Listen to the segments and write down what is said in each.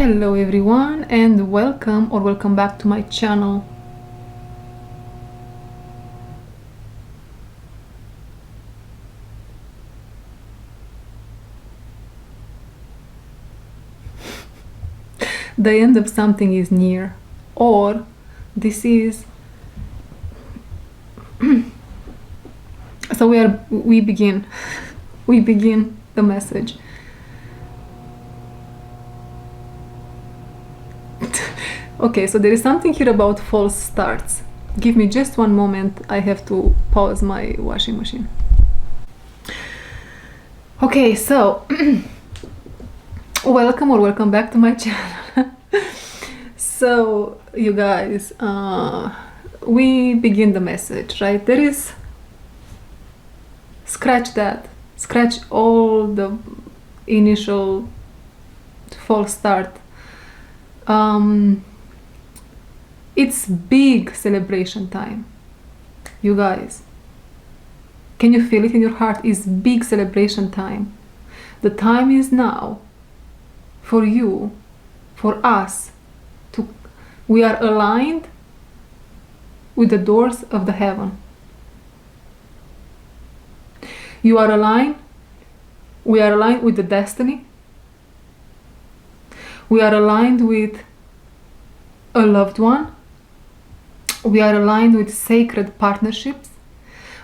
Hello everyone and welcome back to my channel. The end of something is near, or this is so we begin the message. Okay, so there is something here about false starts. Give me just one moment, I have to pause my washing machine. Okay, so welcome back to my channel. So you guys, we begin the message, right? There is, scratch all the initial false start. It's big celebration time, you guys. Can you feel it in your heart? It's big celebration time. The time is now for you, for us, we are aligned with the doors of the heaven. You are aligned, we are aligned with the destiny. We are aligned with a loved one. We are aligned with sacred partnerships.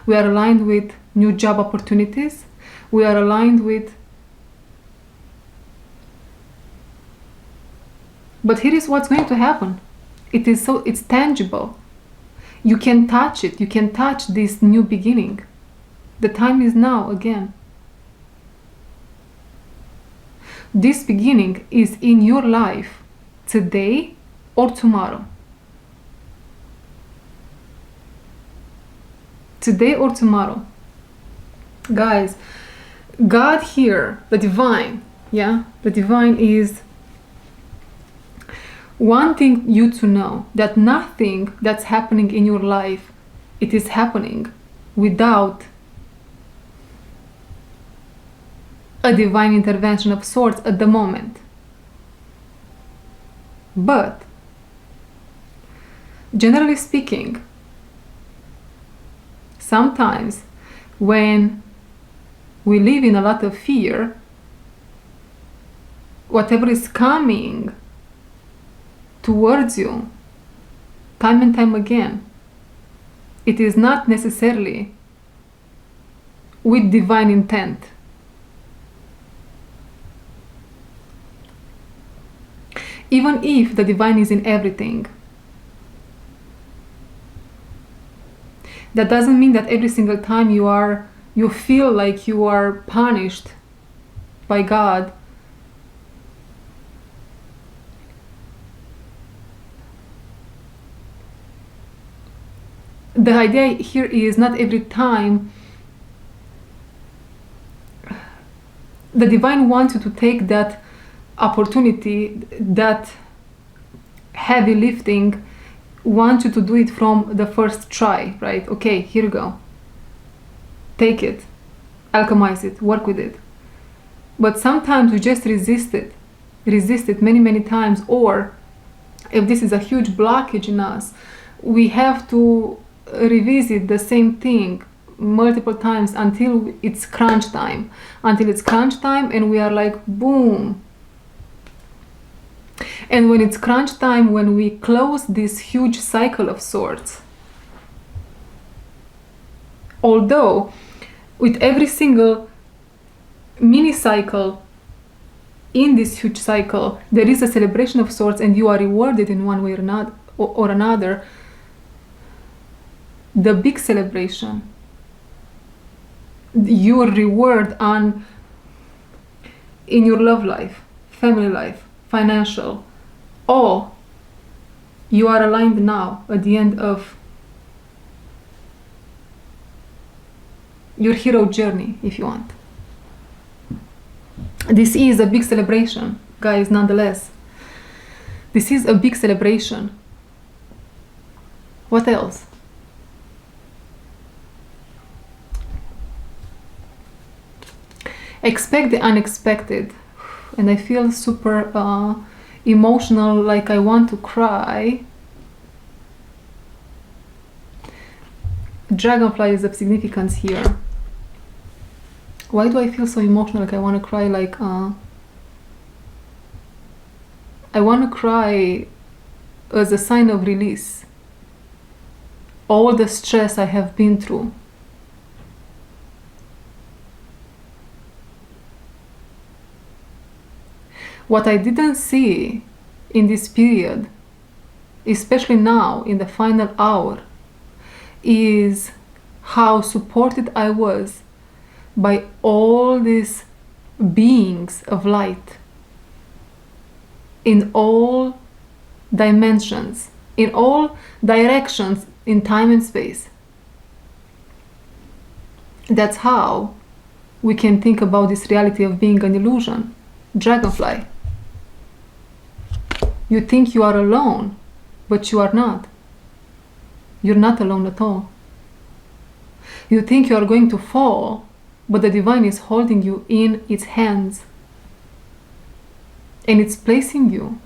We are aligned with new job opportunities. We are aligned with... But here is what's going to happen. It's tangible. You can touch it. You can touch this new beginning. The time is now again. This beginning is in your life today or tomorrow. Today or tomorrow. Guys, God here, the divine, the divine is wanting you to know that nothing that's happening in your life, it is happening without a divine intervention of sorts at the moment. But generally speaking, sometimes when we live in a lot of fear, whatever is coming towards you time and time again, it is not necessarily with divine intent. Even if the divine is in everything, that doesn't mean that every single time you feel like you are punished by God. The idea here is not every time the divine wants you to take that opportunity, that heavy lifting, want you to do it from the first try, right? Okay, here you go. Take it, alchemize it, work with it. But sometimes we just resist it many times, or if this is a huge blockage in us, we have to revisit the same thing multiple times until it's crunch time. And we are like, boom. And when it's crunch time, when we close this huge cycle of sorts, although with every single mini cycle in this huge cycle, there is a celebration of sorts and you are rewarded in one way or another, the big celebration, your reward in your love life, family life, financial, all, you are aligned now at the end of your hero journey, if you want. This is a big celebration, guys, nonetheless. This is a big celebration. What else? Expect the unexpected. And I feel super emotional, like I want to cry. Dragonfly is of significance here. Why do I feel so emotional, like I want to cry? Like I want to cry as a sign of release. All the stress I have been through. What I didn't see in this period, especially now in the final hour, is how supported I was by all these beings of light in all dimensions, in all directions in time and space. That's how we can think about this reality of being an illusion. Dragonfly. You think you are alone, but you are not. You're not alone at all. You think you are going to fall, but the divine is holding you in its hands. And it's placing you.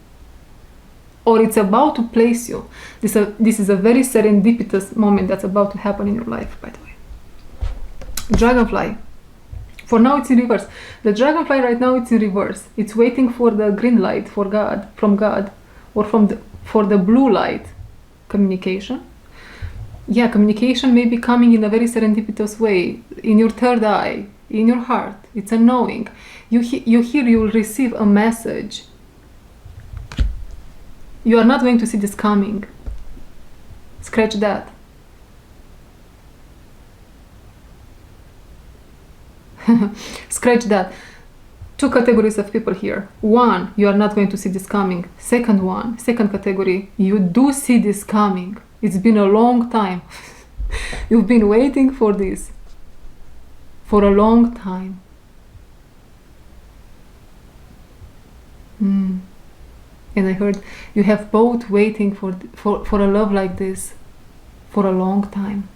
Or it's about to place you. This is a very serendipitous moment that's about to happen in your life, by the way. Dragonfly. For now it's in reverse. The dragonfly right now it's in reverse. It's waiting for the green light from God, or for the blue light, communication. Yeah, communication may be coming in a very serendipitous way, in your third eye, in your heart. It's a knowing. You will receive a message. You are not going to see this coming. Scratch that. Scratch that. Two categories of people here. One, you are not going to see this coming. Second category, you do see this coming. It's been a long time. You've been waiting for this for a long time. And I heard you have both waiting for a love like this for a long time.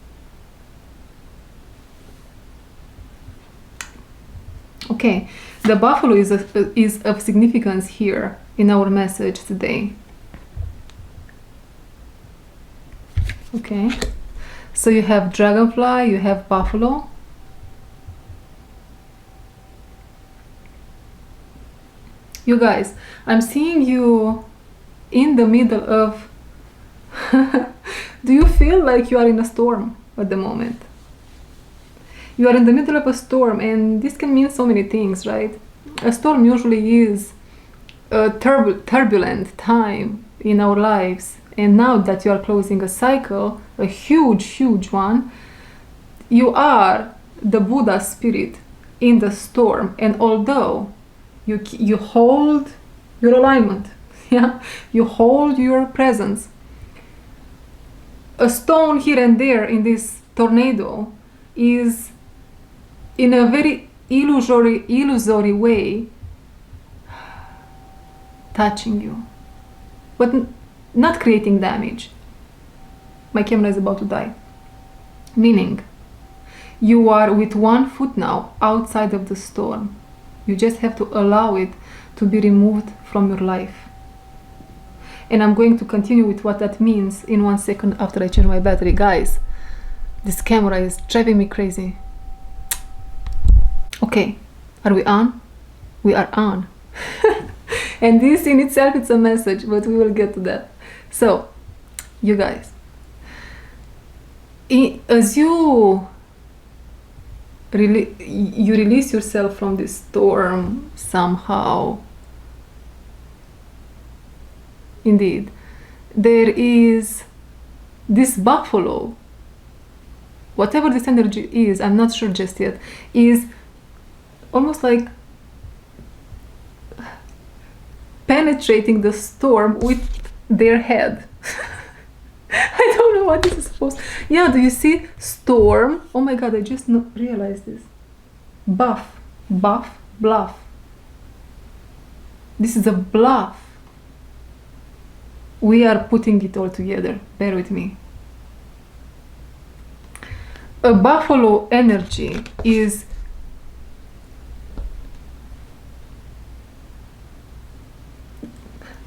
Okay, the buffalo is of significance here in our message today. Okay, so you have dragonfly, you have buffalo. You guys, I'm seeing you in the middle of do you feel like you are in a storm at the moment? You are in the middle of a storm, and this can mean so many things, right? A storm usually is a turbulent time in our lives, and now that you are closing a cycle, a huge one, you are the Buddha spirit in the storm. And although you hold your alignment, yeah, you hold your presence, a stone here and there in this tornado is in a very illusory way touching you, but not creating damage. My camera is about to die. Meaning, you are with one foot now outside of the storm. You just have to allow it to be removed from your life. And I'm going to continue with what that means in 1 second after I change my battery. Guys, this camera is driving me crazy. Okay, are we on? We are on. And this in itself it's a message, but we will get to that. So, you guys, as you release yourself from this storm somehow, indeed, there is this buffalo, whatever this energy is, I'm not sure just yet, is almost like penetrating the storm with their head. I don't know what this is supposed. Yeah, do you see storm? Oh my god, I just realized this. Buff, bluff. This is a bluff. We are putting it all together. Bear with me. A buffalo energy is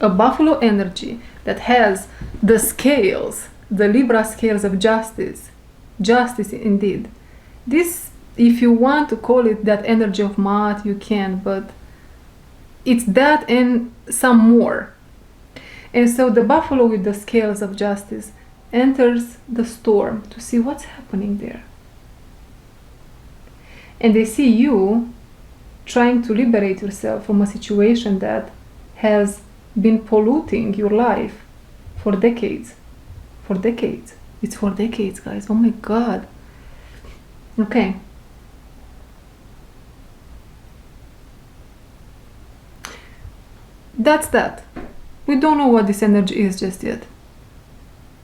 a buffalo energy that has the scales, the Libra scales of justice, justice indeed. This, if you want to call it that energy of Ma'at, you can, but it's that and some more. And so the buffalo with the scales of justice enters the storm to see what's happening there. And they see you trying to liberate yourself from a situation that has been polluting your life for decades. For decades. It's for decades, guys. Oh my God. Okay. That's that. We don't know what this energy is just yet.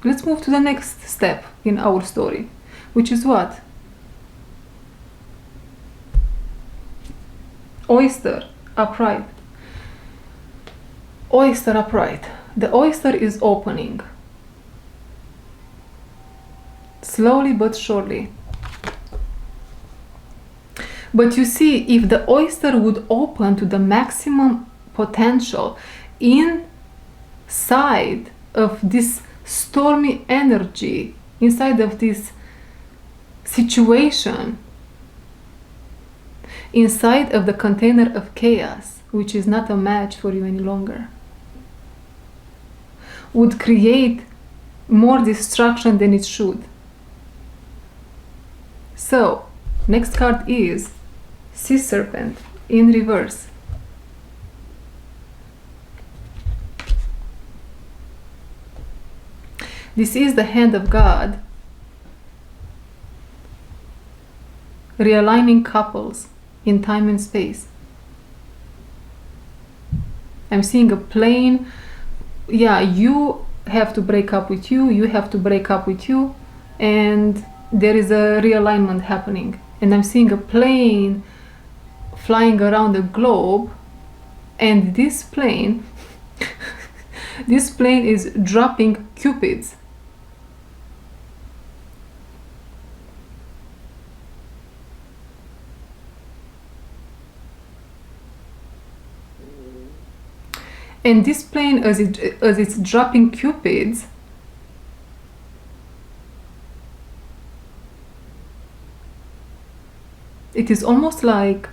Let's move to the next step in our story, which is what? Oyster upright. Oyster upright. The oyster is opening. Slowly but surely. But you see, if the oyster would open to the maximum potential inside of this stormy energy, inside of this situation, inside of the container of chaos, which is not a match for you any longer, would create more destruction than it should. So, next card is Sea Serpent in reverse. This is the hand of God realigning couples in time and space. I'm seeing a plane. Yeah, you have to break up with you, you have to break up with you, and there is a realignment happening. And I'm seeing a plane flying around the globe, and this plane this plane is dropping cupids. And this plane, as it's dropping cupids, it is almost like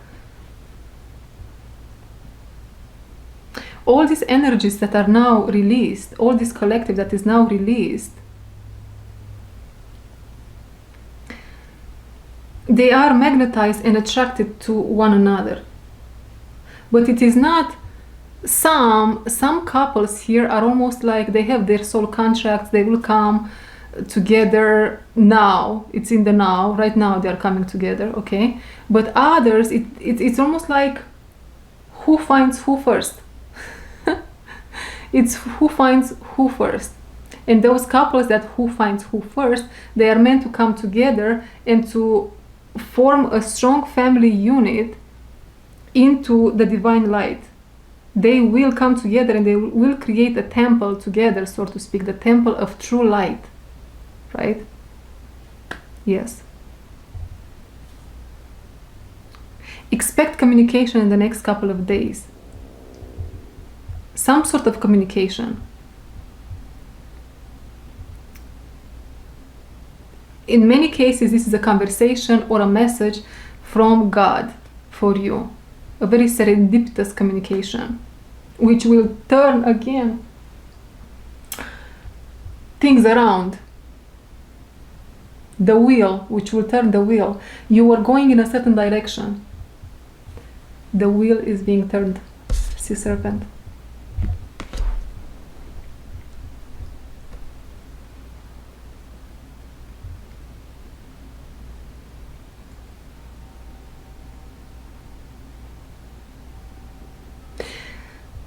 all these energies that are now released, all this collective that is now released, they are magnetized and attracted to one another. But it is not some couples here are almost like they have their soul contracts, they will come together now, it's in the now, right now they are coming together, okay? But others, it's almost like who finds who first. It's who finds who first. And those couples that who finds who first, they are meant to come together and to form a strong family unit into the divine light. They will come together and they will create a temple together, so to speak, the temple of true light, right? Yes. Expect communication in the next couple of days. Some sort of communication. In many cases, this is a conversation or a message from God for you. A very serendipitous communication, which will turn again things around. The wheel, which will turn the wheel. You were going in a certain direction. The wheel is being turned. Sea Serpent.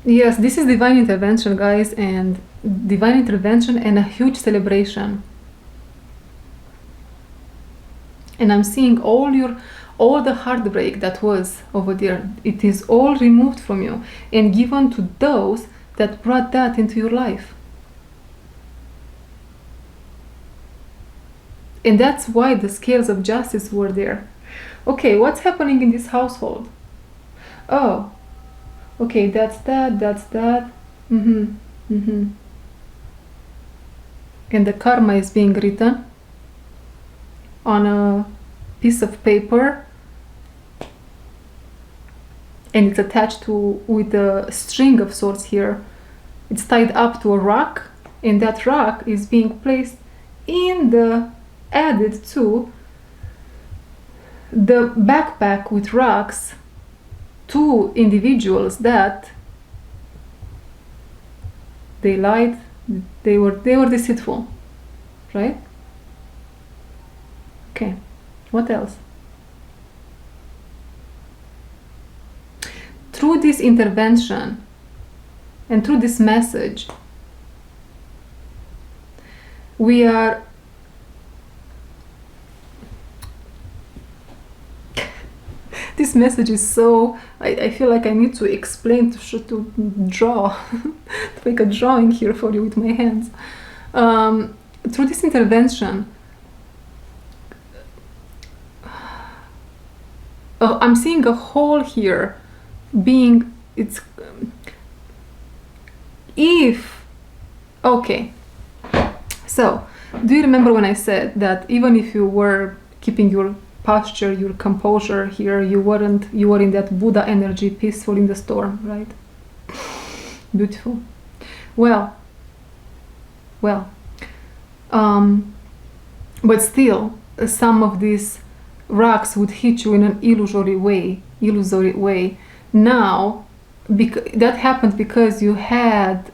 Yes, this is divine intervention, guys, and divine intervention and a huge celebration. And I'm seeing all the heartbreak that was over there. It is all removed from you and given to those that brought that into your life. And that's why the scales of justice were there. Okay, what's happening in this household? Oh, okay, that's that. And the karma is being written on a piece of paper, and it's attached to with a string of sorts here. It's tied up to a rock, and that rock is being placed in the added to the backpack with rocks to individuals that they lied, they were deceitful, right? Okay, what else? Through this intervention and through this message, we are this message is so, I feel like I need to explain, to draw, to make a drawing here for you with my hands. Through this intervention, I'm seeing a hole here being, it's, if, okay, so, do you remember when I said that even if you were keeping your posture, your composure here, you were in that Buddha energy, peaceful in the storm, right? Beautiful. Well, but still, some of these rocks would hit you in an illusory way. Now, that happened because you had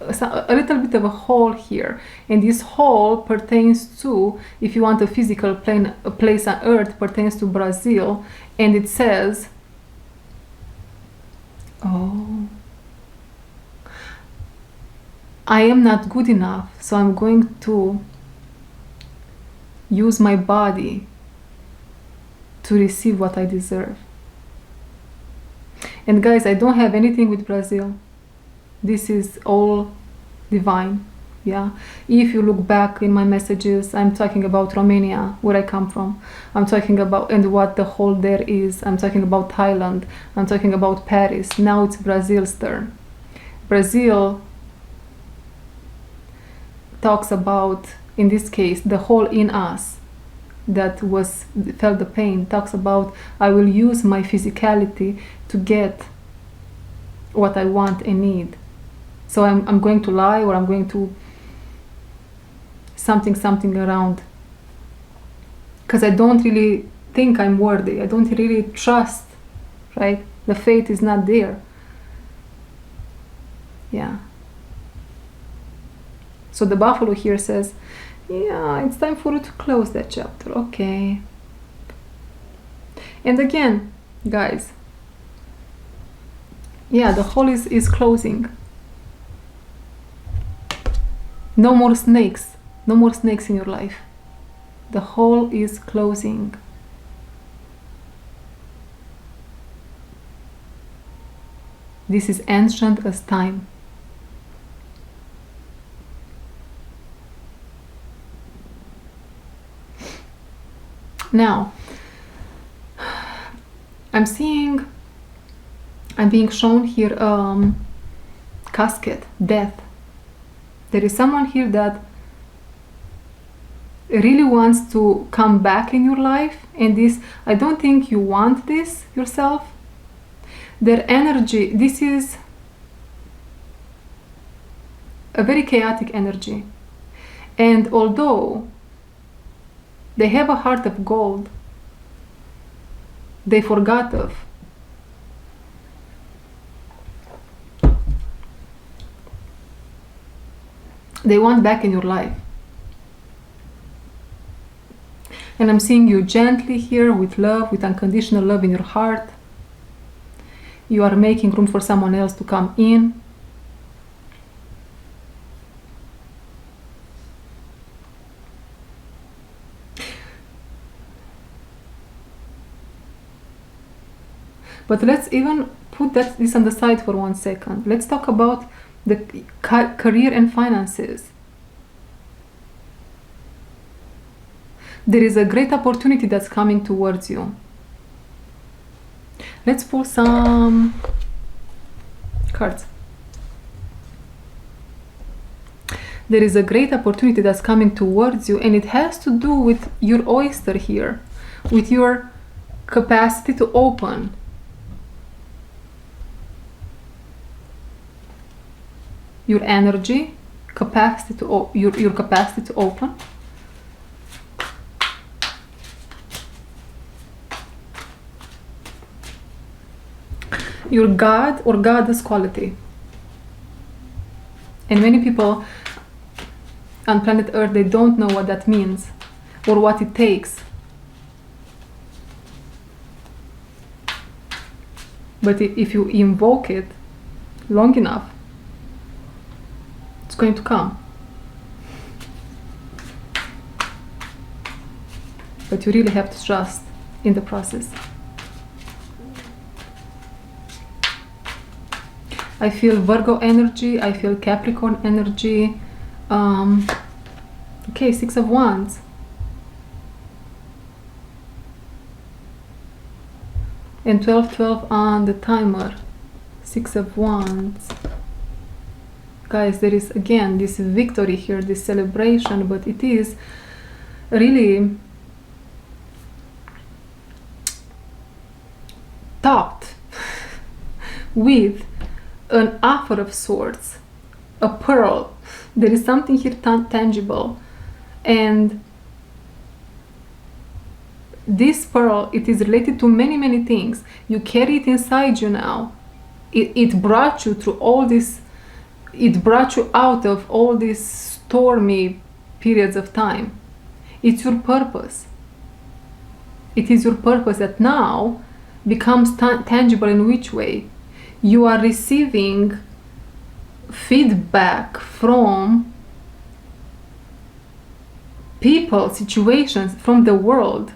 a little bit of a hole here, and this hole pertains to, if you want a physical plane, a place on earth, pertains to Brazil, and it says, oh, I am not good enough, so I'm going to use my body to receive what I deserve. And guys, I don't have anything with Brazil. This is all divine, yeah? If you look back in my messages, I'm talking about Romania, where I come from. I'm talking about, and what the whole there is. I'm talking about Thailand. I'm talking about Paris. Now it's Brazil's turn. Brazil talks about, in this case, the hole in us that felt the pain, talks about, I will use my physicality to get what I want and need. So I'm going to lie, or I'm going to something around, because I don't really think I'm worthy. I don't really trust, right? The faith is not there. Yeah. So the buffalo here says, yeah, it's time for you to close that chapter. Okay. And again, guys, yeah, the hole is closing. No more snakes. No more snakes in your life. The hole is closing. This is ancient as time. Now, I'm being shown here casket, death. There is someone here that really wants to come back in your life, and this, I don't think you want this yourself. Their energy, this is a very chaotic energy, and although they have a heart of gold, they forgot of. They want back in your life. And I'm seeing you gently here with love, with unconditional love in your heart. You are making room for someone else to come in. But let's even put this on the side for 1 second. Let's talk about the career and finances. There is a great opportunity that's coming towards you. Let's pull some cards. There is a great opportunity that's coming towards you, and it has to do with your oyster here, with your capacity to open. Your energy, capacity to your capacity to open. Your God or goddess quality. And many people on planet Earth, they don't know what that means or what it takes. But if you invoke it long enough, it's going to come. But you really have to trust in the process. I feel Virgo energy, I feel Capricorn energy. Okay, 6 of Wands. And 12 on the timer. 6 of Wands. Guys, there is again this victory here, this celebration, but it is really topped with an offer of swords, a pearl. There is something here tangible, and this pearl, it is related to many things. You carry it inside you now. It brought you through all this, it brought you out of all these stormy periods of time. It's your purpose. It is your purpose that now becomes tangible. In which way? You are receiving feedback from people, situations, from the world.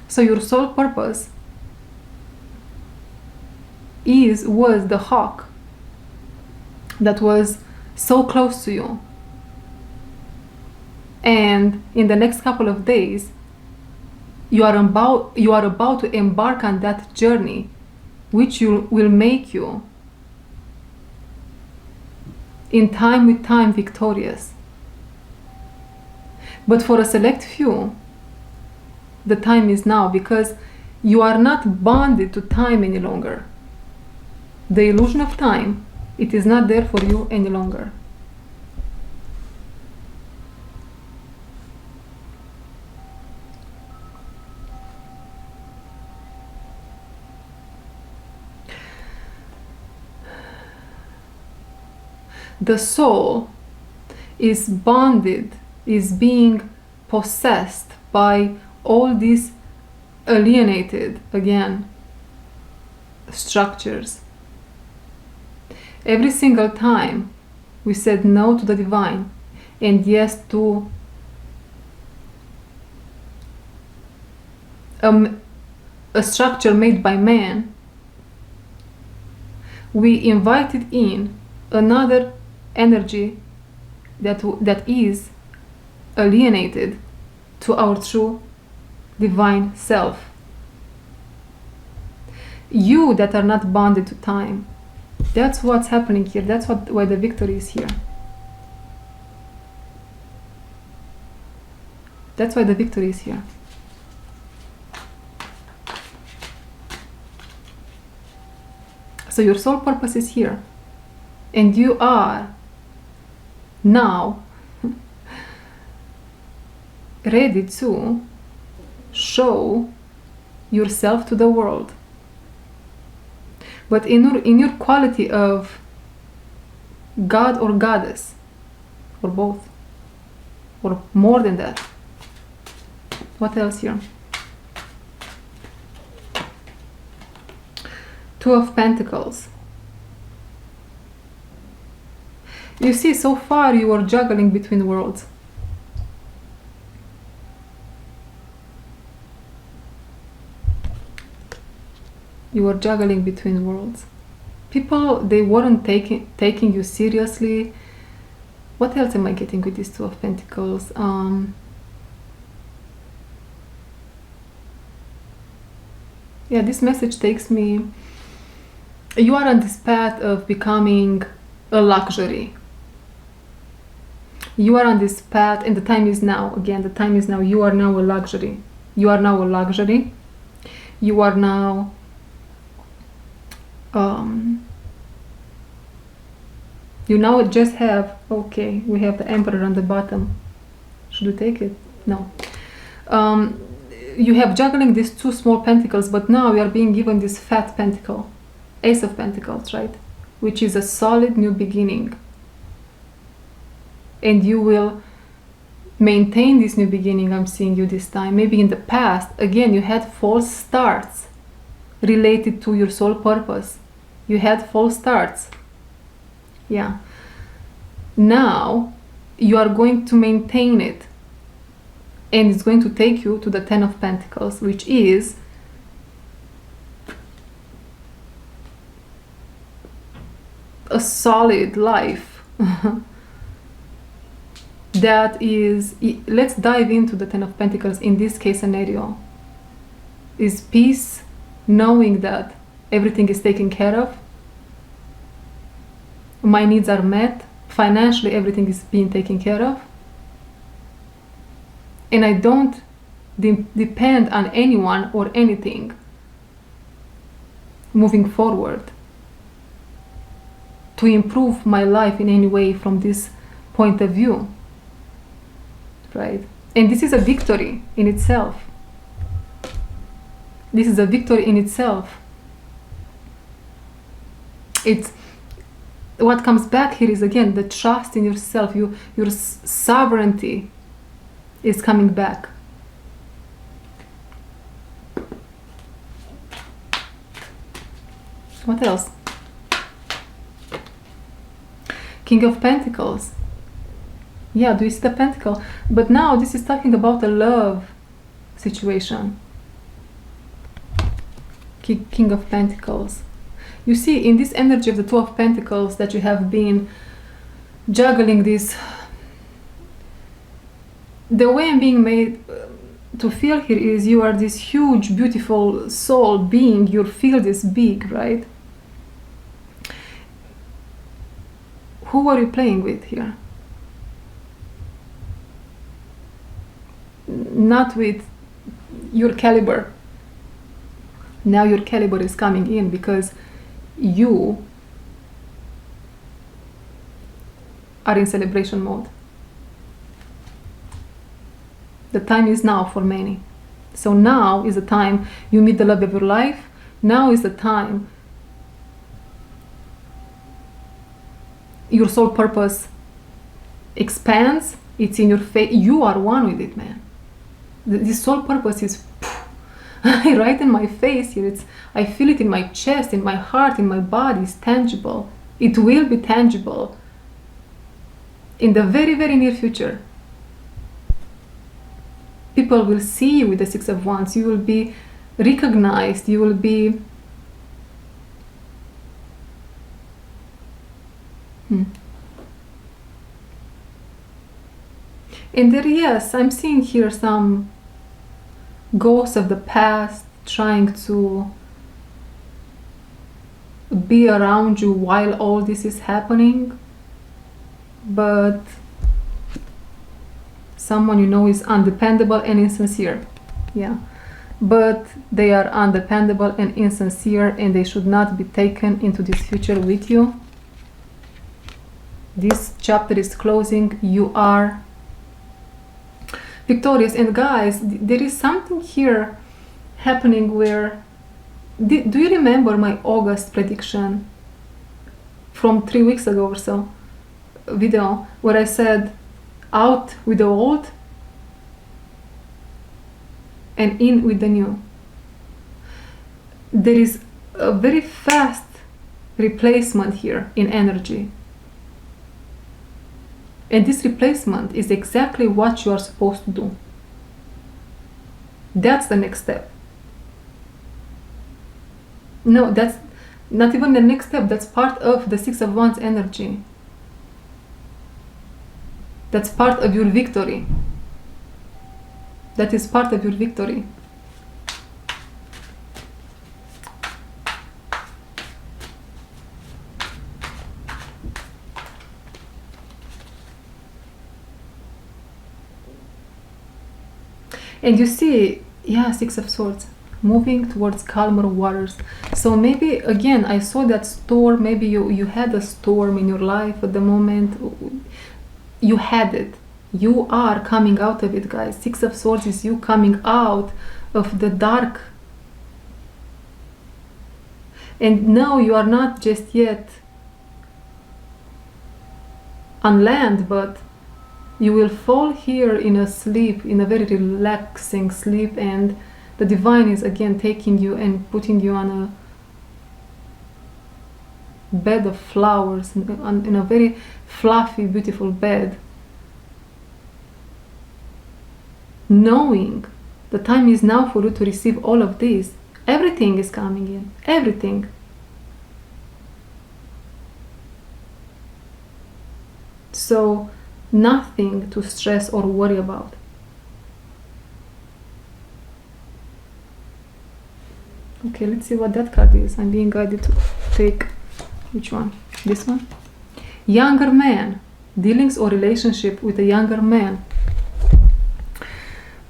So your sole purpose was the hawk that was so close to you. And in the next couple of days, you are about to embark on that journey, which will make you, in time with time, victorious. But for a select few, the time is now, because you are not bonded to time any longer. The illusion of time, it is not there for you any longer. The soul is bonded, is being possessed by all these alienated, again, structures. Every single time we said no to the divine and yes to a structure made by man, we invited in another energy that is alienated to our true divine self. You that are not bonded to time, that's what's happening here. That's why the victory is here. That's why the victory is here. So your soul purpose is here, and you are now ready to show yourself to the world. But in your quality of God or goddess, or both, or more than that. What else here? 2 of Pentacles. You see, so far you are juggling between worlds. You were juggling between worlds. People, they weren't taking you seriously. What else am I getting with these 2 of Pentacles? Yeah, this message takes me You are on this path of becoming a luxury. You are on this path, and the time is now. Again, the time is now. You are now a luxury. You are now a luxury. You are now you now just have, okay, we have the Emperor on the bottom. Should we take it? No. You have juggling these two small pentacles, but now you are being given this fat pentacle, Ace of Pentacles, right? Which is a solid new beginning. And you will maintain this new beginning. I'm seeing you this time. Maybe in the past, again, you had false starts related to your soul purpose. You had false starts. Yeah. Now you are going to maintain it. And it's going to take you to the Ten of Pentacles, which is a solid life. That is, let's dive into the Ten of Pentacles in this case scenario. Is peace, knowing that everything is taken care of, my needs are met, financially everything is being taken care of, and I don't depend on anyone or anything moving forward to improve my life in any way from this point of view, right? And this is a victory in itself. This is a victory in itself. It's what comes back here is again the trust in yourself. Your sovereignty is coming back. What else? King of Pentacles. Yeah, do you see the pentacle? But now this is talking about a love situation. King of Pentacles. You see, in this energy of the Two of Pentacles that you have been juggling this, the way I'm being made to feel here is you are this huge, beautiful soul being. Your field is big, right? Who are you playing with here? Not with your caliber. Now your caliber is coming in because you are in celebration mode. The time is now for many. So now is the time you meet the love of your life. Now is the time your soul purpose expands. It's in your face. You are one with it, man. This soul purpose is right in my face here. I feel it in my chest, in my heart, in my body. It's tangible. It will be tangible in the very, very near future. People will see you with the Six of Wands. You will be recognized. You will be And there, yes, I'm seeing here some ghosts of the past trying to be around you while all this is happening, but someone you know is undependable and insincere. Yeah, but they are undependable and insincere, and they should not be taken into this future with you. This chapter is closing. You are victorious. And guys, there is something here happening where do you remember my August prediction from 3 weeks ago or so video where I said out with the old and in with the new? There is a very fast replacement here in energy. And this replacement is exactly what you are supposed to do. That's the next step. No, that's not even the next step. That's part of the Six of Wands energy. That's part of your victory. That is part of your victory. And you see, yeah, Six of Swords, moving towards calmer waters. So maybe, again, I saw that storm. Maybe you had a storm in your life at the moment. You had it. You are coming out of it, guys. Six of Swords is you coming out of the dark. And now you are not just yet on land, but you will fall here in a sleep, in a very relaxing sleep, and the divine is again taking you and putting you on a bed of flowers, in a very fluffy, beautiful bed, knowing the time is now for you to receive all of this. Everything is coming in, everything. So nothing to stress or worry about. Okay, let's see what that card is. I'm being guided to take, which one? This one? Younger man. Dealings or relationship with a younger man.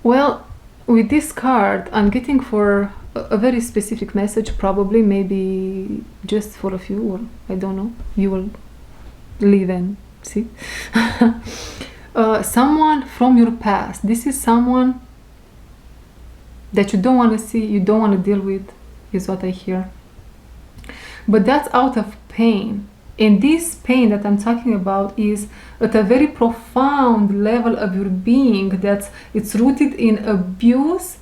Well, with this card, I'm getting for a very specific message, probably, maybe just for a few, or I don't know. You will live and see. Someone from your past. This is someone that you don't want to see, you don't want to deal with, is what I hear. But that's out of pain. And this pain that I'm talking about is at a very profound level of your being, that it's rooted in abuse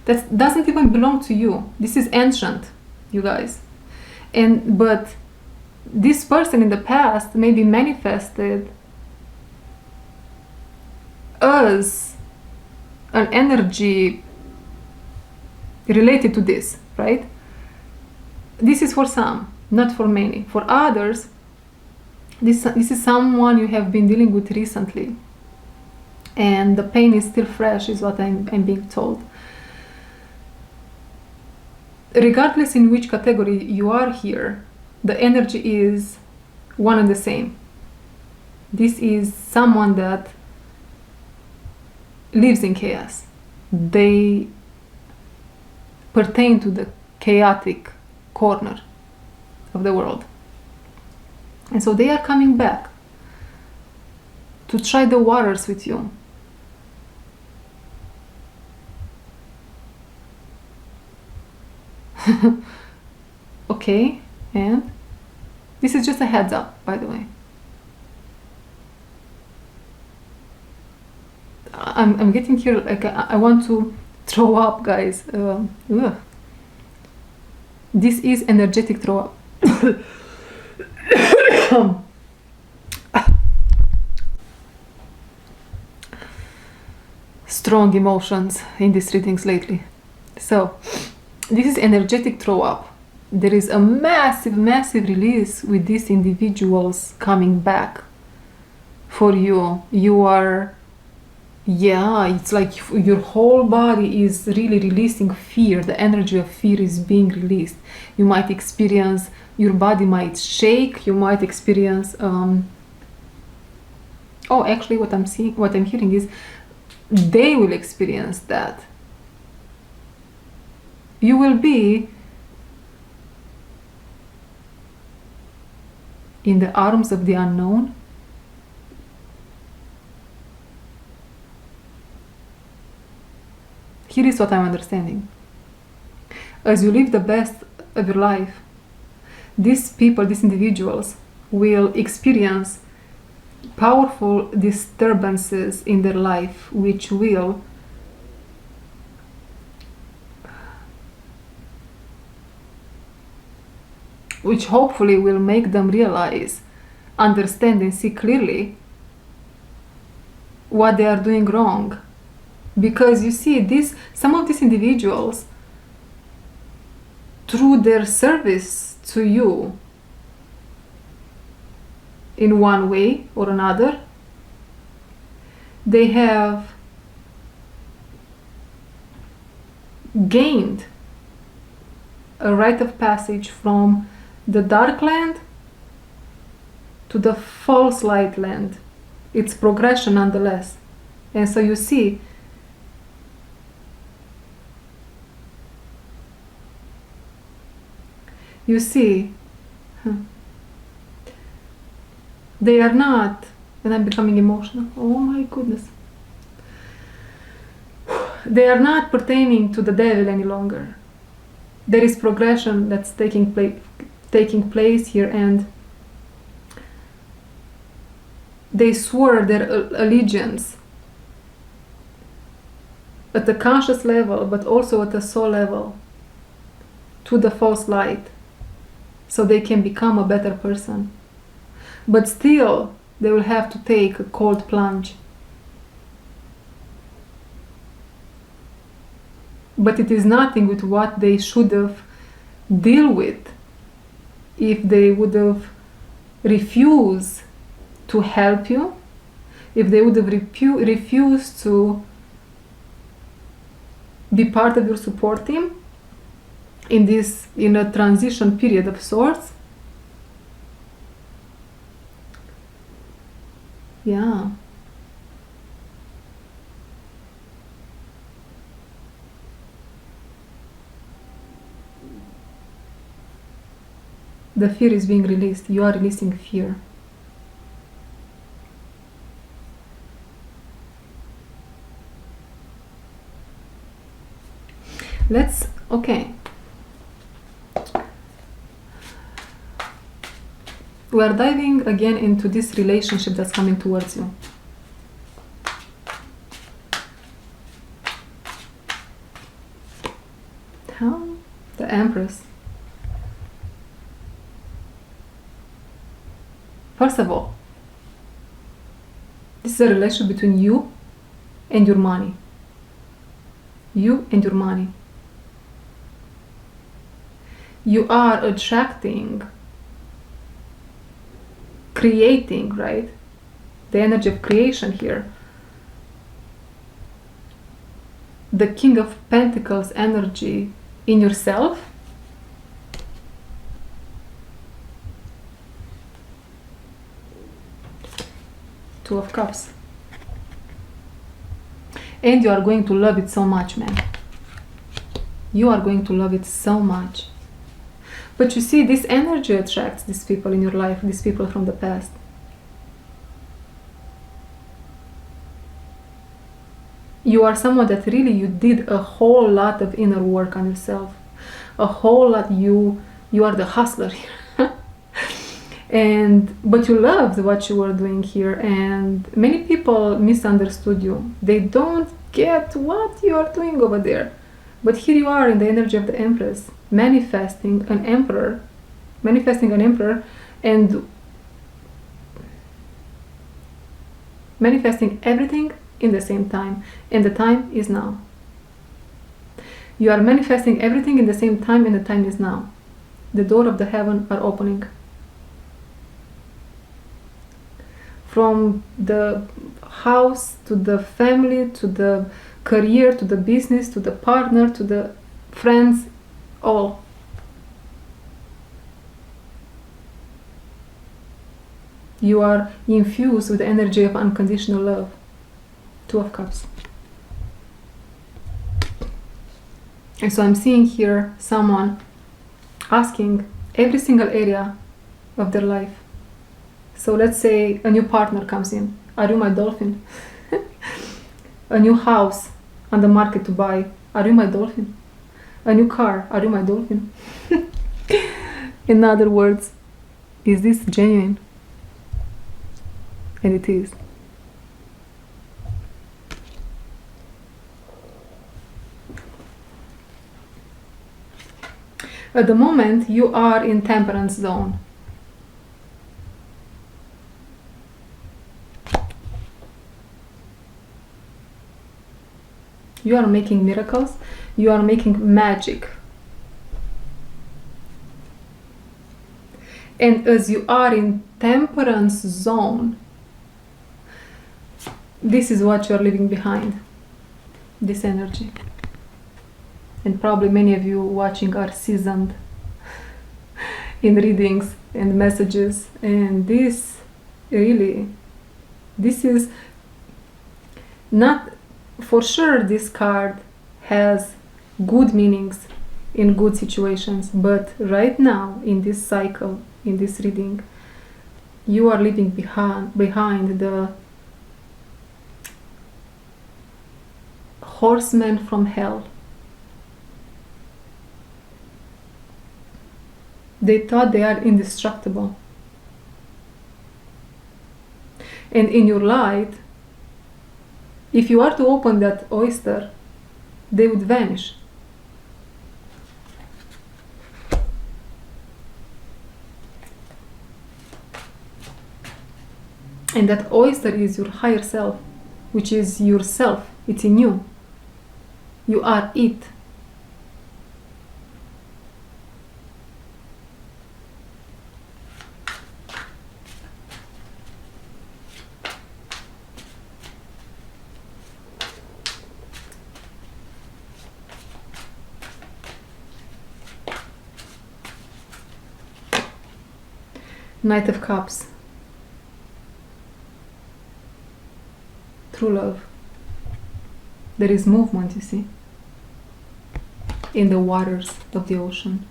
that doesn't even belong to you. This is ancient, you guys. But this person in the past maybe manifested as an energy related to this, right? This is for some, not for many. For others, this is someone you have been dealing with recently, and the pain is still fresh, is what I'm being told. Regardless in which category you are here, the energy is one and the same. This is someone that lives in chaos. They pertain to the chaotic corner of the world. And so they are coming back to try the waters with you. Okay, and this is just a heads up, by the way. I'm getting here, like, I want to throw up, guys. This is energetic throw up. Strong emotions in these readings lately. So, this is energetic throw up. There is a massive, massive release with these individuals coming back for you. You are, yeah, it's like your whole body is really releasing fear. The energy of fear is being released. You might experience, your body might shake. You might experience, actually what I'm hearing is they will experience that. You will be in the arms of the unknown. Here is what I'm understanding. As you live the best of your life, these people, these individuals, will experience powerful disturbances in their life, which hopefully will make them realize, understand, and see clearly what they are doing wrong. Because you see, some of these individuals, through their service to you in one way or another, they have gained a rite of passage from the dark land to the false light land. It's progression nonetheless. And so you see, they are not, and I'm becoming emotional, oh my goodness. They are not pertaining to the devil any longer. There is progression that's taking place here, and they swore their allegiance at the conscious level, but also at the soul level, to the false light, so they can become a better person. But still, they will have to take a cold plunge. But it is nothing with what they should have dealt with if they would have refused to help you, if they would have refused to be part of your support team in a transition period of sorts. Yeah. The fear is being released. You are releasing fear. Okay. We are diving again into this relationship that's coming towards you. The Empress. First of all, this is a relationship between you and your money. You and your money. You are attracting, creating, right? The energy of creation here. The King of Pentacles energy in yourself. Two of Cups. And you are going to love it so much, man. You are going to love it so much. But you see, this energy attracts these people in your life, these people from the past. You are someone that really you did a whole lot of inner work on yourself. A whole lot. You are the hustler here. But you loved what you were doing here, and many people misunderstood you. They don't get what you are doing over there. But here you are in the energy of the Empress, manifesting an emperor, and manifesting everything in the same time, and the time is now. You are manifesting everything in the same time, and the time is now. The door of the heaven are opening. From the house to the family to the career to the business to the partner to the friends, all. You are infused with the energy of unconditional love. Two of Cups. And so I'm seeing here someone asking every single area of their life. So let's say a new partner comes in. Are you my dolphin? A new house on the market to buy. Are you my dolphin? A new car. Are you my dolphin? In other words, is this genuine? And it is. At the moment, you are in temperance zone. You are making miracles. You are making magic. And as you are in temperance zone, this is what you're leaving behind. This energy. And probably many of you watching are seasoned in readings and messages. And this really This is not, for sure this card has good meanings in good situations, but right now in this cycle, in this reading, you are leaving behind the horsemen from hell. They thought they are indestructible. And in your light, if you are to open that oyster, they would vanish. And that oyster is your higher self, which is yourself. It's in you. You are it. Knight of Cups. True love. There is movement, you see, in the waters of the ocean.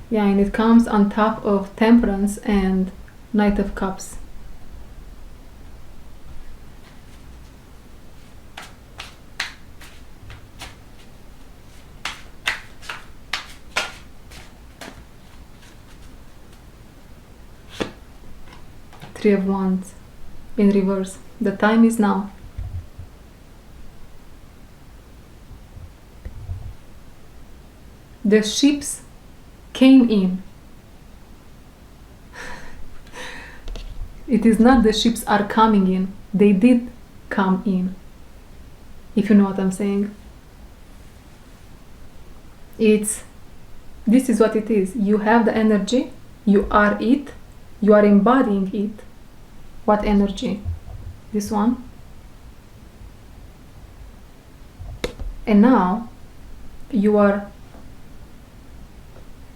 Yeah, and it comes on top of Temperance and Knight of Cups. Three of Wands in reverse. The time is now. The ships came in. It is not the ships are coming in. They did come in. If you know what I'm saying. This is what it is. You have the energy. You are it. You are embodying it. What energy? This one. And now you are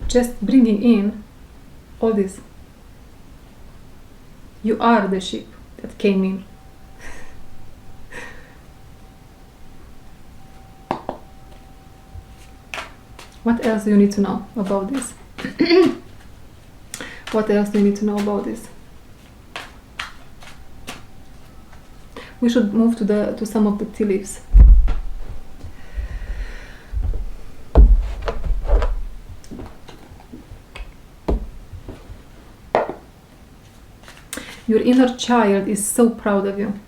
just bringing in all this. You are the ship that came in. What else do you need to know about this? What else do you need to know about this? We should move to some of the tea leaves. Your inner child is so proud of you.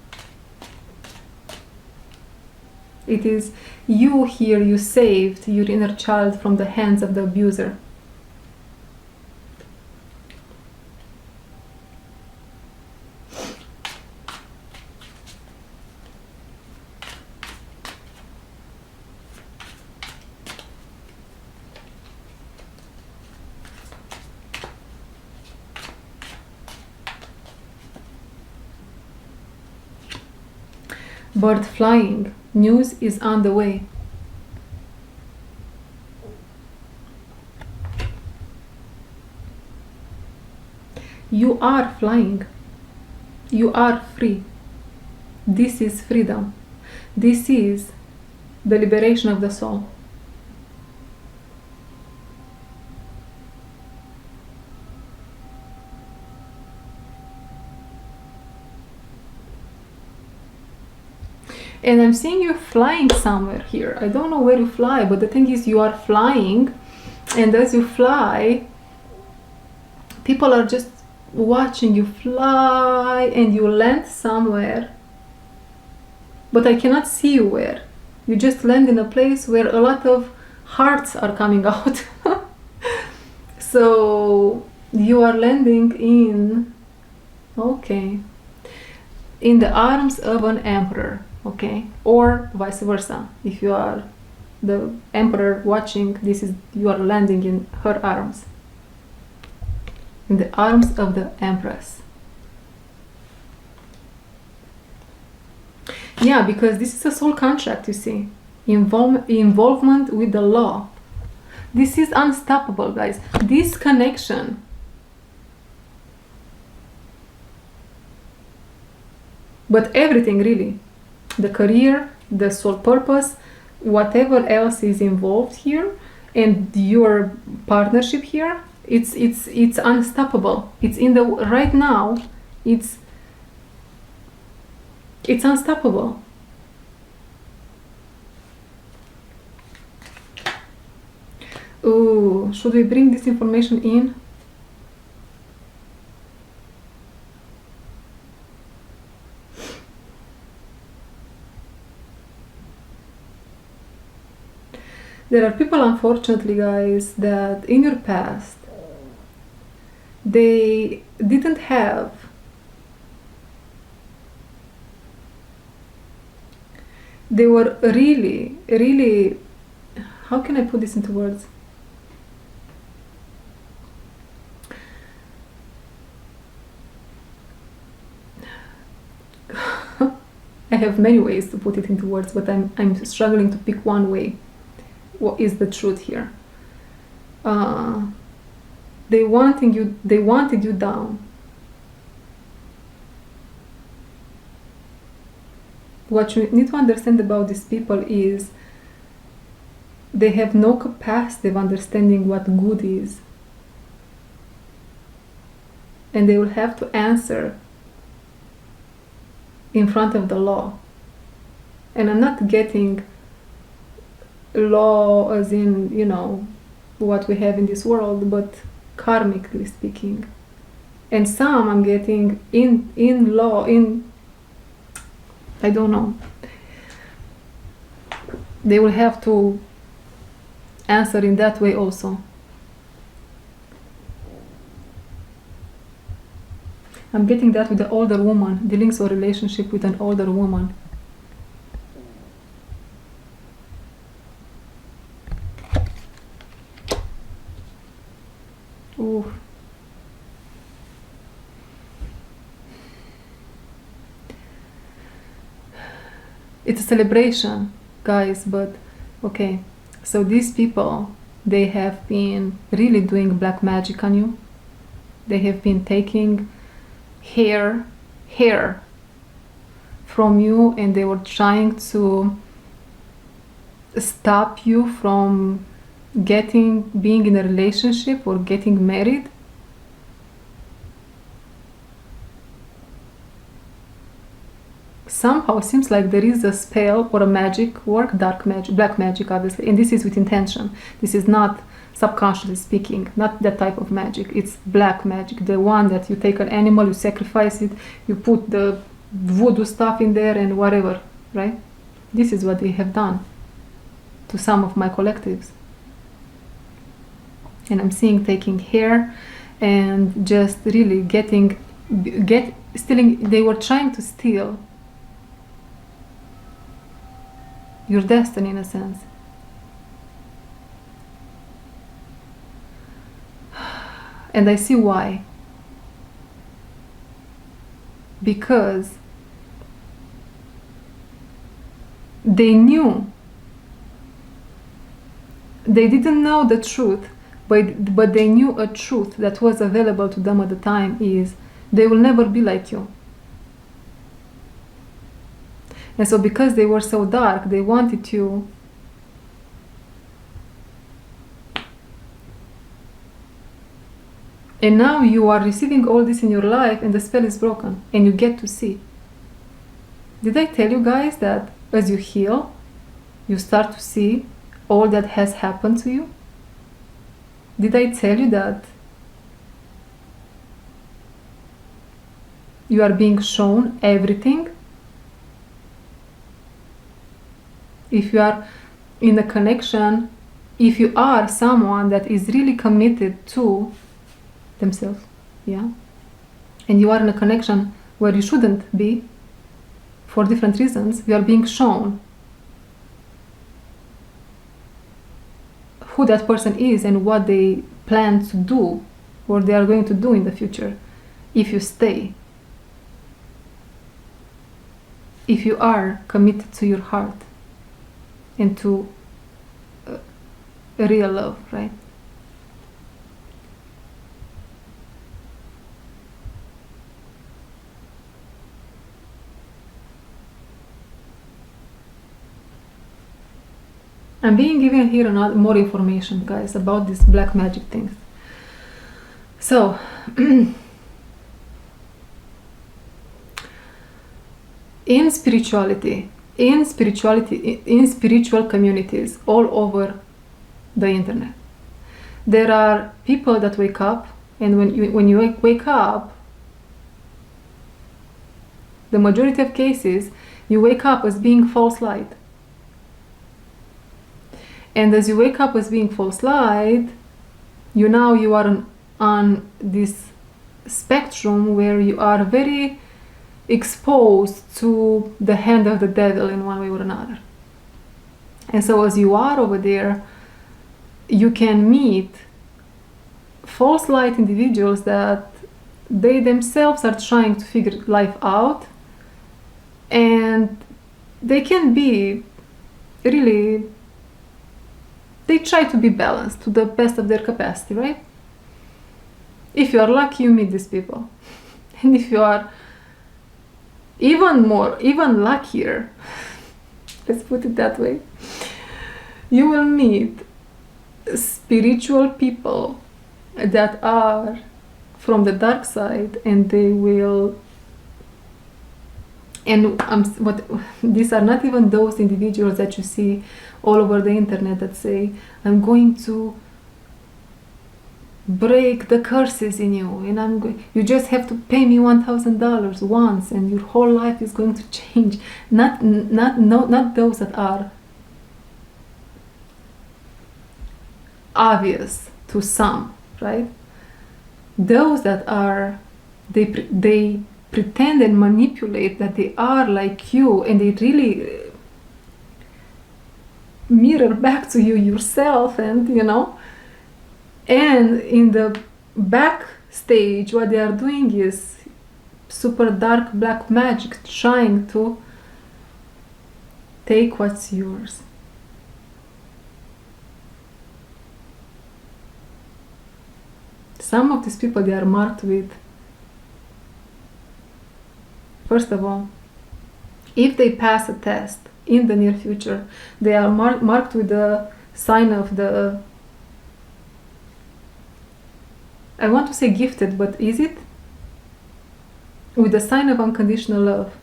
It is you here, you saved your inner child from the hands of the abuser. Bird flying, news is on the way. You are flying. You are free. This is freedom. This is the liberation of the soul. And I'm seeing you flying somewhere here. I don't know where you fly, but the thing is you are flying, and as you fly, people are just watching you fly, and you land somewhere. But I cannot see you where. You just land in a place where a lot of hearts are coming out. So you are landing in, okay, in the arms of an emperor. Okay, or vice versa. If you are the emperor watching, you are landing in her arms, in the arms of the empress. Yeah, because this is a soul contract, you see. Involvement with the law. This is unstoppable, guys. This connection But everything really, the career, the sole purpose, whatever else is involved here, and your partnership here, it's unstoppable. It's in the right now. It's unstoppable. Ooh, should we bring this information in? There are people, unfortunately, guys, that in your past they didn't have they were really, how can I put this into words? I have many ways to put it into words, but I'm struggling to pick one way. What is the truth here? They wanted you down. What you need to understand about these people is they have no capacity of understanding what good is, and they will have to answer in front of the law. And I'm not getting law as in, you know, what we have in this world, but karmically speaking. And some I'm getting in law, in, I don't know. They will have to answer in that way also. I'm getting that with the older woman, dealings or relationship with an older woman. Ooh. It's a celebration, guys, but okay. So these people, they have been really doing black magic on you. They have been taking hair from you, and they were trying to stop you from being in a relationship or getting married. Somehow it seems like there is a spell or a magic work, dark magic, black magic obviously, and this is with intention. This is not subconsciously speaking, not that type of magic. It's black magic, the one that you take an animal, you sacrifice it, you put the voodoo stuff in there and whatever, right? This is what they have done to some of my collectives. And I'm seeing taking hair and just really stealing. They were trying to steal your destiny in a sense. And I see why. Because they knew, they didn't know the truth, but they knew a truth that was available to them at the time is they will never be like you. And so because they were so dark, they wanted you and now you are receiving all this in your life and the spell is broken and you get to see. Did I tell you guys that as you heal, you start to see all that has happened to you? Did I tell you that you are being shown everything? If you are in a connection, if you are someone that is really committed to themselves, yeah, and you are in a connection where you shouldn't be for different reasons, you are being shown who that person is and what they plan to do or they are going to do in the future if you stay, if you are committed to your heart and to real love, right? I'm being given here more information, guys, about these black magic things. So, in spiritual communities all over the internet, there are people that wake up, and when you wake up, the majority of cases, you wake up as being false light. And as you wake up as being false light, you are on this spectrum where you are very exposed to the hand of the devil in one way or another. And so as you are over there, you can meet false light individuals that they themselves are trying to figure life out, and they can be really, they try to be balanced to the best of their capacity, right? If you are lucky, you meet these people. And if you are even luckier, let's put it that way, you will meet spiritual people that are from the dark side, and they will, and these are not even those individuals that you see all over the internet that say, I'm going to break the curses in you, and you just have to pay me $1,000 once and your whole life is going to change. Not those that are obvious to some, right? Those that are, they pretend and manipulate that they are like you, and they really mirror back to you yourself, and and in the backstage what they are doing is super dark black magic, trying to take what's yours. Some of these people, they are marked with, first of all, if they pass a test in the near future, they are marked with the sign of the, I want to say gifted, but is it? With the sign of unconditional love.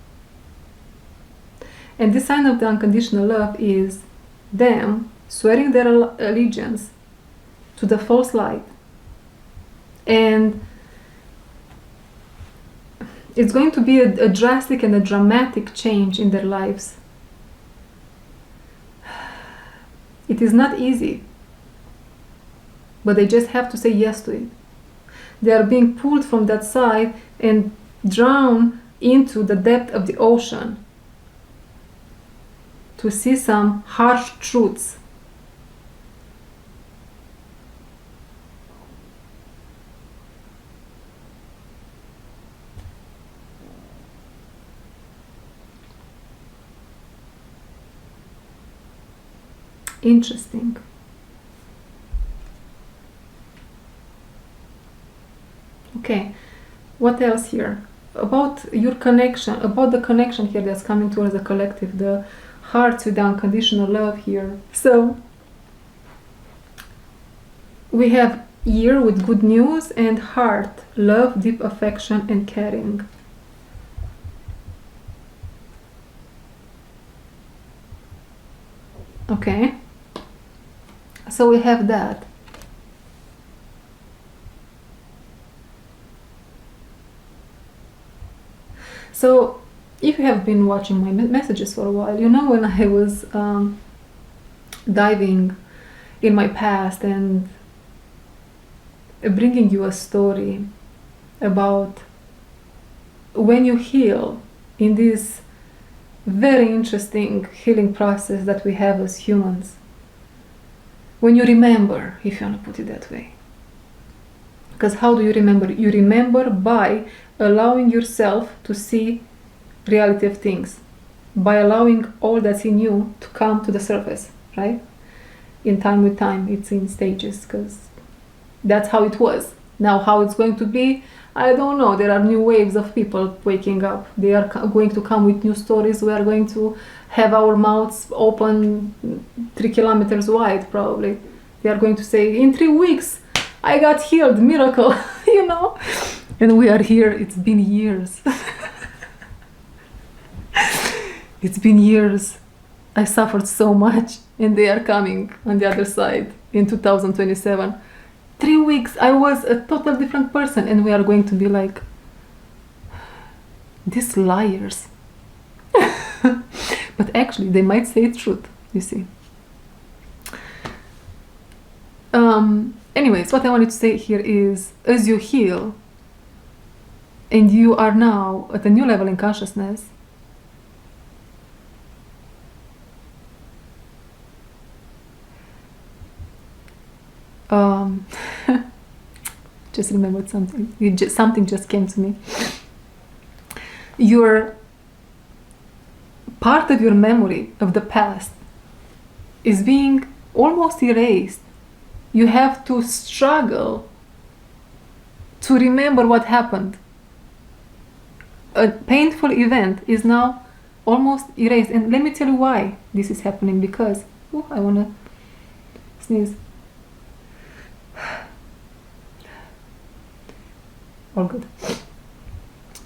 And this sign of the unconditional love is them swearing their allegiance to the false light. And it's going to be a drastic and a dramatic change in their lives. It is not easy, but they just have to say yes to it. They are being pulled from that side and drawn into the depth of the ocean to see some harsh truths. Interesting. Okay, what else here? About your connection, about the connection here that's coming towards the collective, the hearts with the unconditional love here. So, we have ear with good news, and heart, love, deep affection, and caring. Okay, so we have that. So, if you have been watching my messages for a while, when I was diving in my past and bringing you a story about when you heal in this very interesting healing process that we have as humans. When you remember, if you want to put it that way. Because how do you remember? You remember by allowing yourself to see reality of things, by allowing all that's in you to come to the surface, right? In time with time, it's in stages, because that's how it was. Now, how it's going to be, I don't know. There are new waves of people waking up. They are going to come with new stories. We are going to have our mouths open 3 kilometers wide, probably. They are going to say, in 3 weeks, I got healed, miracle, you know? And we are here. It's been years. It's been years. I suffered so much, and they are coming on the other side in 2027. 3 weeks, I was a total different person, and we are going to be like, these liars. But actually, they might say truth, you see. Anyways, what I wanted to say here is, as you heal, and you are now at a new level in consciousness, just remembered something. Something just came to me. Your part of your memory of the past is being almost erased. You have to struggle to remember what happened. A painful event is now almost erased. And let me tell you why this is happening, because I want to sneeze. All good.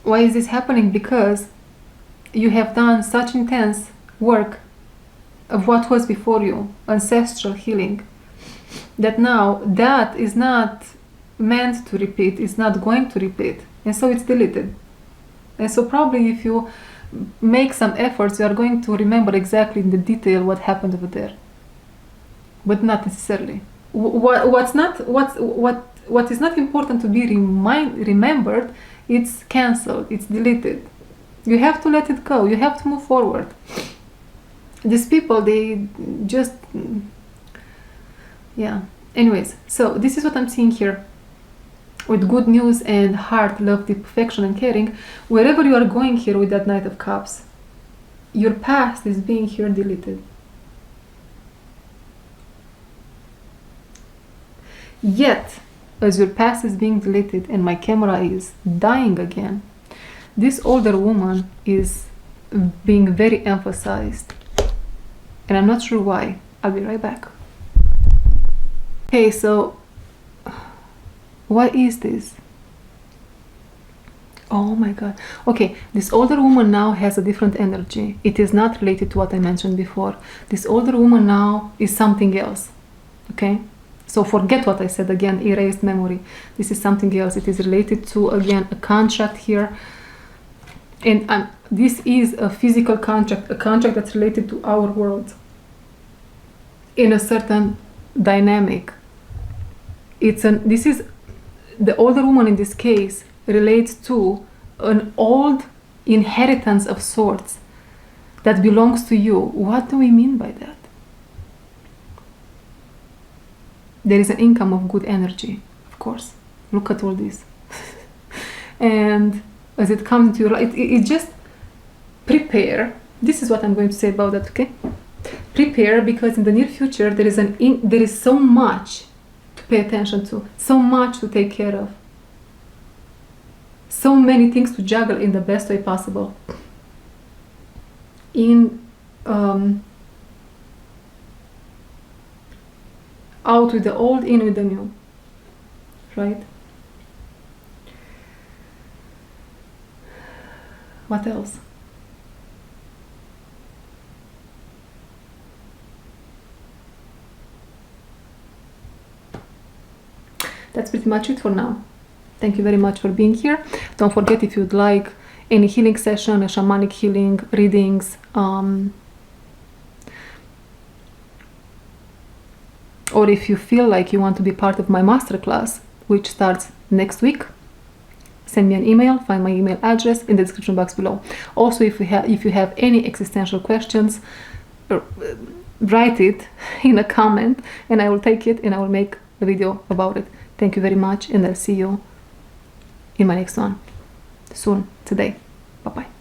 Why is this happening? Because you have done such intense work of what was before you, ancestral healing, that now that is not meant to repeat, it's not going to repeat, and so it's deleted. And so probably if you make some efforts, you are going to remember exactly in the detail what happened over there, but not necessarily. What is not important to be remembered, it's cancelled, it's deleted. You have to let it go, you have to move forward. These people, they just, yeah. Anyways, so this is what I'm seeing here. With good news and heart, love, deep affection and caring, wherever you are going here with that Knight of Cups, your past is being here deleted. Yet, as your past is being deleted and my camera is dying again, this older woman is being very emphasized. And I'm not sure why. I'll be right back. Okay, so what is this? Oh my god. Okay, this older woman now has a different energy. It is not related to what I mentioned before. This older woman now is something else. Okay? So forget what I said again, erased memory. This is something else. It is related to, again, a contract here. And this is a physical contract, a contract that's related to our world in a certain dynamic. This is the older woman in this case relates to an old inheritance of sorts that belongs to you. What do we mean by that? There is an income of good energy, of course. Look at all this. And as it comes into your life, it just prepare. This is what I'm going to say about that, okay? Prepare, because in the near future there is so much to pay attention to, so much to take care of, so many things to juggle in the best way possible. Out with the old, in with the new, right? What else? That's pretty much it for now. Thank you very much for being here. Don't forget, if you'd like any healing session, a shamanic healing, readings, or if you feel like you want to be part of my masterclass, which starts next week, send me an email. Find my email address in the description box below. Also, if you have any existential questions, write it in a comment and I will take it and I will make a video about it. Thank you very much, and I'll see you in my next one soon, today. Bye-bye.